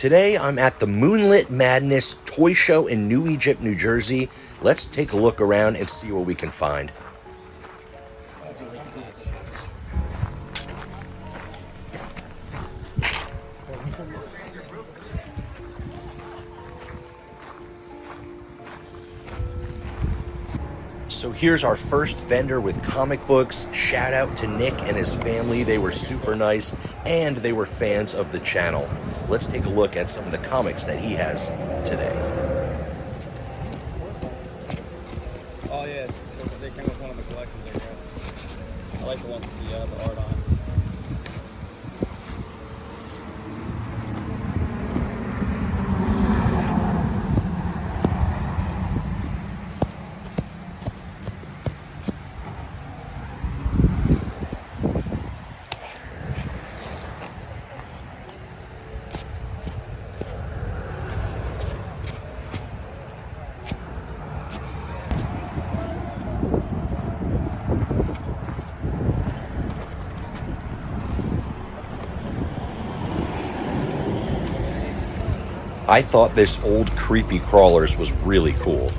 Today I'm at the Moonlit Madness Toy Show in New Egypt, New Jersey. Let's take a look around and see what we can find. So here's our first vendor with comic books. Shout out to Nick and his family. They were super nice and they were fans of the channel. Let's take a look at some of the comics that he has today. Oh yeah, they came with one of the collections there, right? I like the ones with the art on. I thought this old Creepy Crawlers was really cool.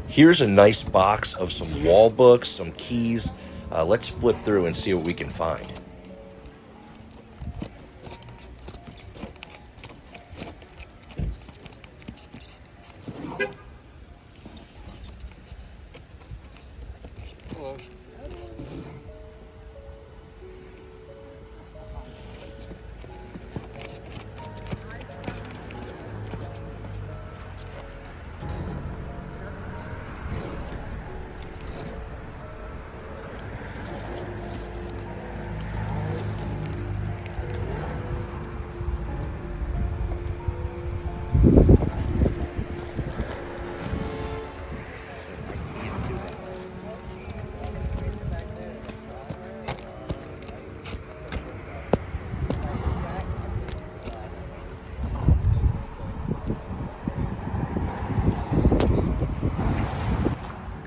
Here's a nice box of some wall books, some keys. Let's flip through and see what we can find.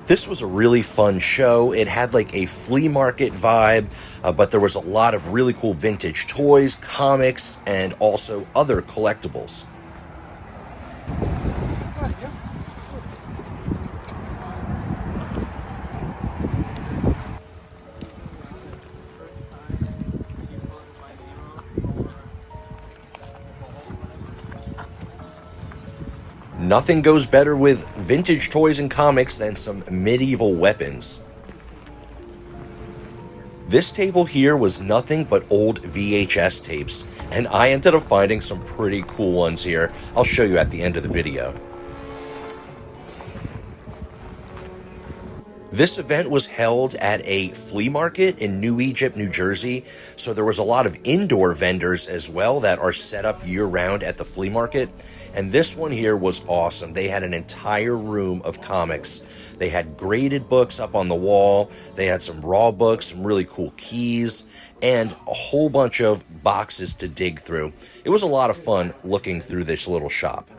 This was a really fun show. It had like a flea market vibe, but there was a lot of really cool vintage toys, comics, and also other collectibles. Nothing goes better with vintage toys and comics than some medieval weapons. This table here was nothing but old VHS tapes, and I ended up finding some pretty cool ones here. I'll show you at the end of the video. This event was held at a flea market in New Egypt, New Jersey, so there was a lot of indoor vendors as well that are set up year-round at the flea market, and this one here was awesome. They had an entire room of comics. They had graded books up on the wall, they had some raw books, some really cool keys, and a whole bunch of boxes to dig through. It was a lot of fun looking through this little shop.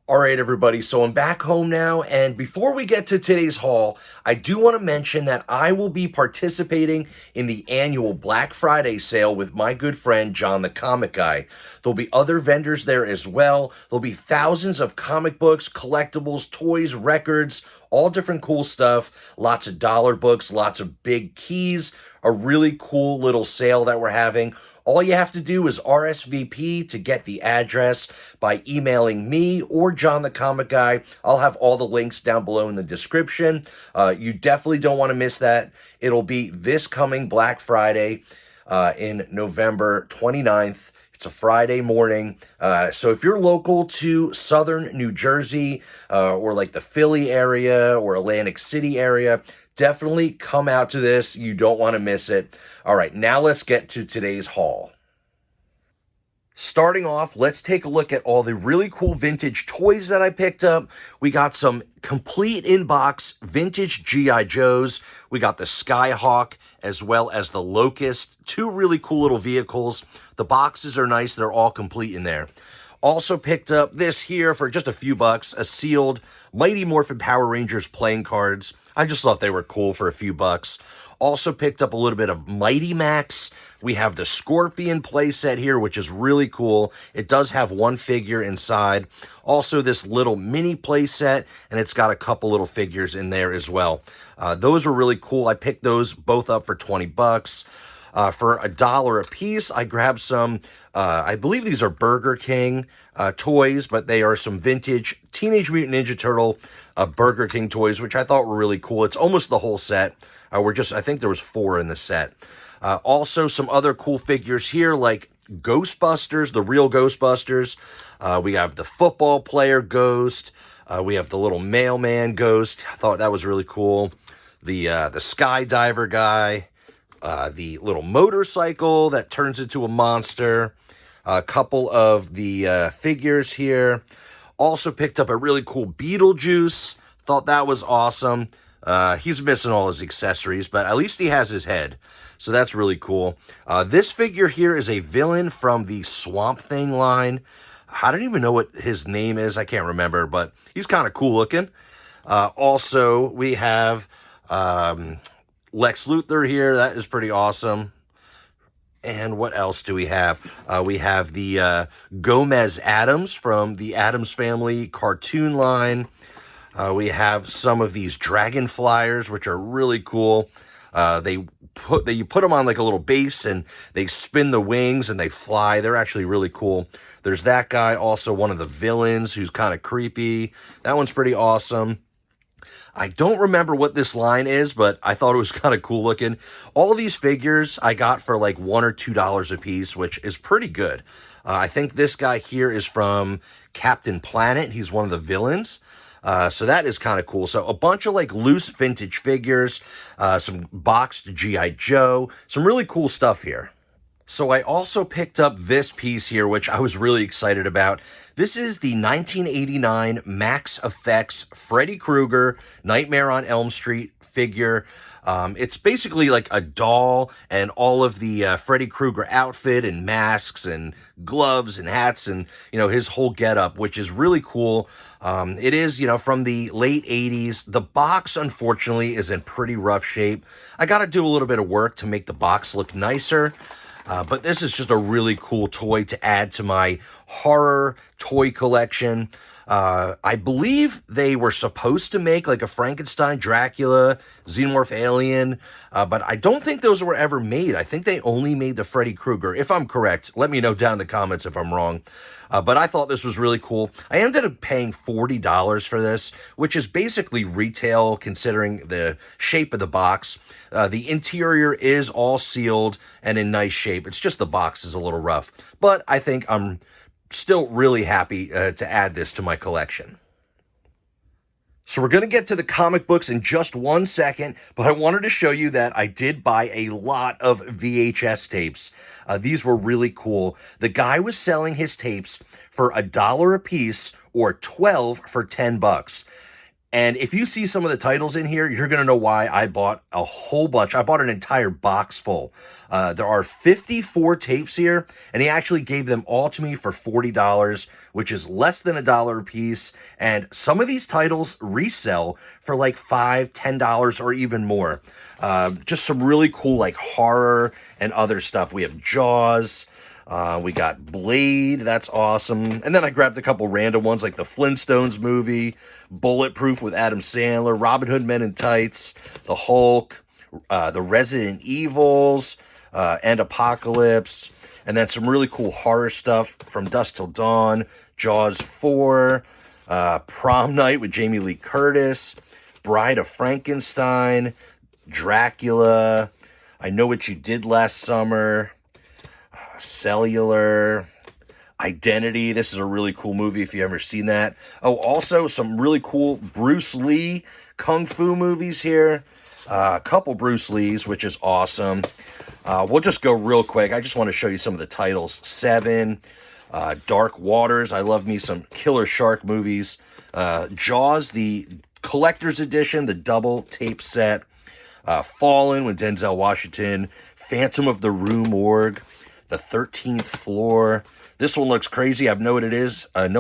All right, everybody, so I'm back home now, and before we get to today's haul, I do want to mention that I will be participating in the annual Black Friday sale with my good friend, John the Comic Guy. There'll be other vendors there as well. There'll be thousands of comic books, collectibles, toys, records, all different cool stuff, lots of dollar books, lots of big keys, a really cool little sale that we're having. All you have to do is RSVP to get the address by emailing me or John the Comic Guy. I'll have all the links down below in the description. You definitely don't want to miss that. It'll be this coming Black Friday in November 29th. It's a Friday morning. So if you're local to southern New Jersey or like the Philly area or Atlantic City area, definitely come out to this. You don't want to miss it. All right, now let's get to today's haul. Starting off, let's take a look at all the really cool vintage toys that I picked up. We got some complete in-box vintage G.I. Joes. We got the Skyhawk as well as the Locust. Two really cool little vehicles. The boxes are nice. They're all complete in there. Also picked up this here for just a few bucks, a sealed Mighty Morphin Power Rangers playing cards. I just thought they were cool for a few bucks. Also picked up a little bit of Mighty Max. We have the Scorpion playset here, which is really cool. It does have one figure inside. Also this little mini playset, and it's got a couple little figures in there as well. Those were really cool. I picked those both up for 20 bucks. For $1 a piece, I grabbed some, I believe these are Burger King toys, but they are some vintage Teenage Mutant Ninja Turtle Burger King toys, which I thought were really cool. It's almost the whole set. I think there was 4 in the set. Also, some other cool figures here, like Ghostbusters, the real Ghostbusters. We have the football player Ghost. We have the little mailman Ghost. I thought that was really cool. The skydiver guy. The little motorcycle that turns into a monster. A couple of the figures here. Also picked up a really cool Beetlejuice. Thought that was awesome. He's missing all his accessories, but at least he has his head. So that's really cool. This figure here is a villain from the Swamp Thing line. I don't even know what his name is. I can't remember, but he's kind of cool looking. Also, we have Lex Luthor here. That is pretty awesome. And what else do we have? We have the Gomez Addams from the Addams Family cartoon line. We have some of these dragon flyers, which are really cool. You put them on like a little base and they spin the wings and they fly. They're actually really cool. There's that guy, also one of the villains who's kind of creepy. That one's pretty awesome. I don't remember what this line is, but I thought it was kind of cool looking. All of these figures I got for like $1 or $2 a piece, which is pretty good. I think this guy here is from Captain Planet. He's one of the villains. So that is kind of cool. So a bunch of like loose vintage figures, some boxed G.I. Joe, some really cool stuff here. So I also picked up this piece here, which I was really excited about. This is the 1989 Max Effects Freddy Krueger Nightmare on Elm Street figure. It's basically like a doll and all of the Freddy Krueger outfit and masks and gloves and hats and, his whole getup, which is really cool. It is, from the late 80s. The box, unfortunately, is in pretty rough shape. I got to do a little bit of work to make the box look nicer. But this is just a really cool toy to add to my horror toy collection. I believe they were supposed to make like a Frankenstein, Dracula, Xenomorph Alien, but I don't think those were ever made. I think they only made the Freddy Krueger. If I'm correct, let me know down in the comments if I'm wrong. But I thought this was really cool. I ended up paying $40 for this, which is basically retail considering the shape of the box. The interior is all sealed and in nice shape. It's just the box is a little rough. But I think I'm still really happy to add this to my collection. So we're going to get to the comic books in just 1 second, but I wanted to show you that I did buy a lot of VHS tapes. These were really cool. The guy was selling his tapes for $1 a piece or 12 for 10 bucks. And if you see some of the titles in here, you're going to know why I bought a whole bunch. I bought an entire box full. There are 54 tapes here, and he actually gave them all to me for $40, which is less than $1 a piece. And some of these titles resell for like $5, $10, or even more. Just some really cool like horror and other stuff. We have Jaws. We got Blade. That's awesome. And then I grabbed a couple random ones like the Flintstones movie, Bulletproof with Adam Sandler, Robin Hood Men in Tights, the Hulk, the Resident Evils, and Apocalypse. And then some really cool horror stuff from Dusk Till Dawn, Jaws 4, Prom Night with Jamie Lee Curtis, Bride of Frankenstein, Dracula, I Know What You Did Last Summer. Cellular, Identity. This is a really cool movie if you've ever seen that. Oh, also some really cool Bruce Lee Kung Fu movies here. A couple Bruce Lees, which is awesome. We'll just go real quick. I just want to show you some of the titles. Seven, Dark Waters. I love me some killer shark movies. Jaws, the collector's edition, the double tape set. Fallen with Denzel Washington. Phantom of the Rue Morgue. The 13th Floor. This one looks crazy. I have no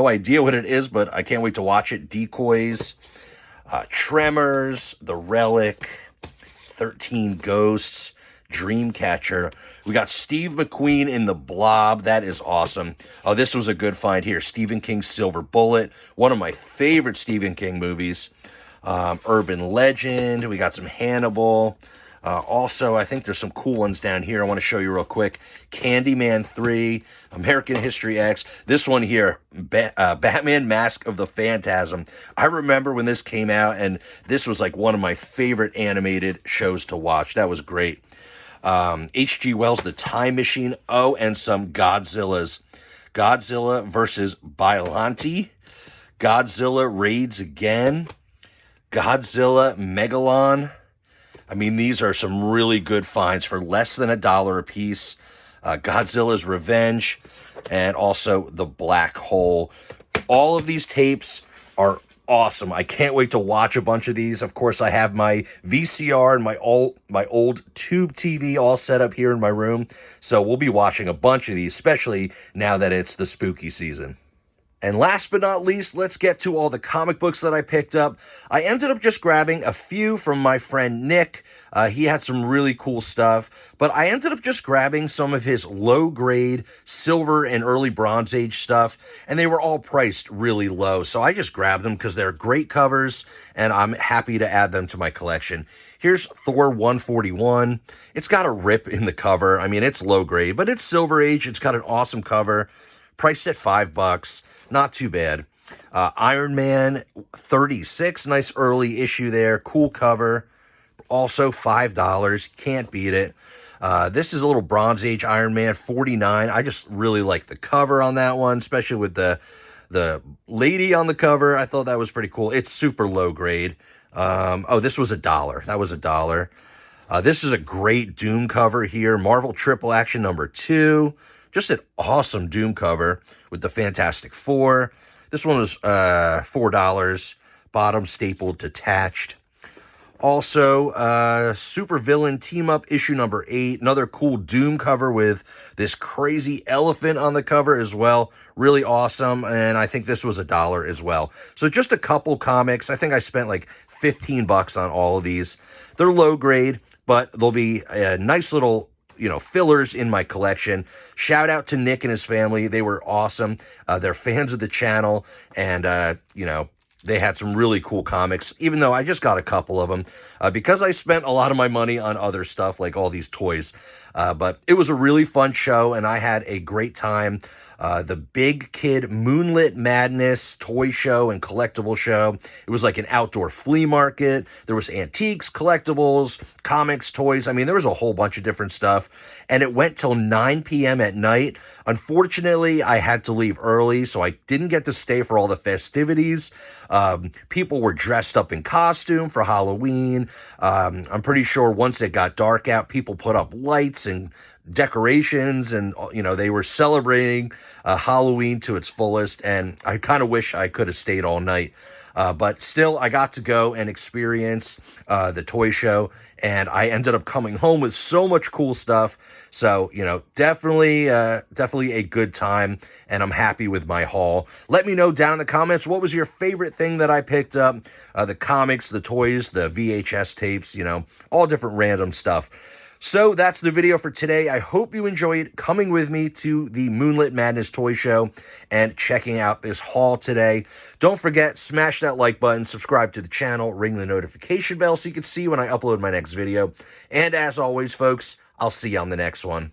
idea what it is, but I can't wait to watch it. Decoys. Tremors. The Relic. 13 Ghosts. Dreamcatcher. We got Steve McQueen in The Blob. That is awesome. Oh, this was a good find here. Stephen King's Silver Bullet. One of my favorite Stephen King movies. Urban Legend. We got some Hannibal. Also, I think there's some cool ones down here I want to show you real quick. Candyman 3, American History X. This one here, Batman Mask of the Phantasm. I remember when this came out, and this was like one of my favorite animated shows to watch. That was great. H.G. Wells' The Time Machine. Oh, and some Godzillas. Godzilla versus Biollante. Godzilla Raids Again. Godzilla Megalon. I mean, these are some really good finds for less than $1 a piece. Godzilla's Revenge, and also The Black Hole. All of these tapes are awesome. I can't wait to watch a bunch of these. Of course, I have my VCR and my old tube TV all set up here in my room. So we'll be watching a bunch of these, especially now that it's the spooky season. And last but not least, let's get to all the comic books that I picked up. I ended up just grabbing a few from my friend Nick. He had some really cool stuff, but I ended up just grabbing some of his low-grade silver and early Bronze Age stuff, and they were all priced really low. So I just grabbed them because they're great covers, and I'm happy to add them to my collection. Here's Thor 141. It's got a rip in the cover. I mean, it's low-grade, but it's Silver Age. It's got an awesome cover, priced at $5. Not too bad. Iron Man 36, nice early issue there. Cool cover. Also $5. Can't beat it. This is a little Bronze Age Iron Man 49. I just really like the cover on that one, especially with the lady on the cover. I thought that was pretty cool. It's super low grade. Oh, this was $1. That was $1. This is a great Doom cover here. Marvel Triple Action #2. Just an awesome Doom cover with the Fantastic Four. This one was $4. Bottom stapled detached. Also, Super Villain Team Up issue #8. Another cool Doom cover with this crazy elephant on the cover as well. Really awesome. And I think this was $1 as well. So just a couple comics. I think I spent like $15 on all of these. They're low grade, but they'll be a nice little fillers in my collection. Shout out to Nick and his family. They were awesome. They're fans of the channel, and, they had some really cool comics, even though I just got a couple of them, because I spent a lot of my money on other stuff, like all these toys. But it was a really fun show, and I had a great time. The Big Kid Moonlit Madness toy show and collectible show. It was like an outdoor flea market. There was antiques, collectibles, comics, toys. I mean, there was a whole bunch of different stuff. And it went till 9 p.m. at night. Unfortunately, I had to leave early, so I didn't get to stay for all the festivities. People were dressed up in costume for Halloween. I'm pretty sure once it got dark out, people put up lights and decorations, and they were celebrating Halloween to its fullest, and I kind of wish I could have stayed all night, but still I got to go and experience the toy show, and I ended up coming home with so much cool stuff. So definitely a good time, and I'm happy with my haul. Let me know down in the comments, what was your favorite thing that I picked up? The comics, the toys, the VHS tapes, all different random stuff. So that's the video for today. I hope you enjoyed coming with me to the Moonlit Madness Toy Show and checking out this haul today. Don't forget, smash that like button, subscribe to the channel, ring the notification bell so you can see when I upload my next video. And as always, folks, I'll see you on the next one.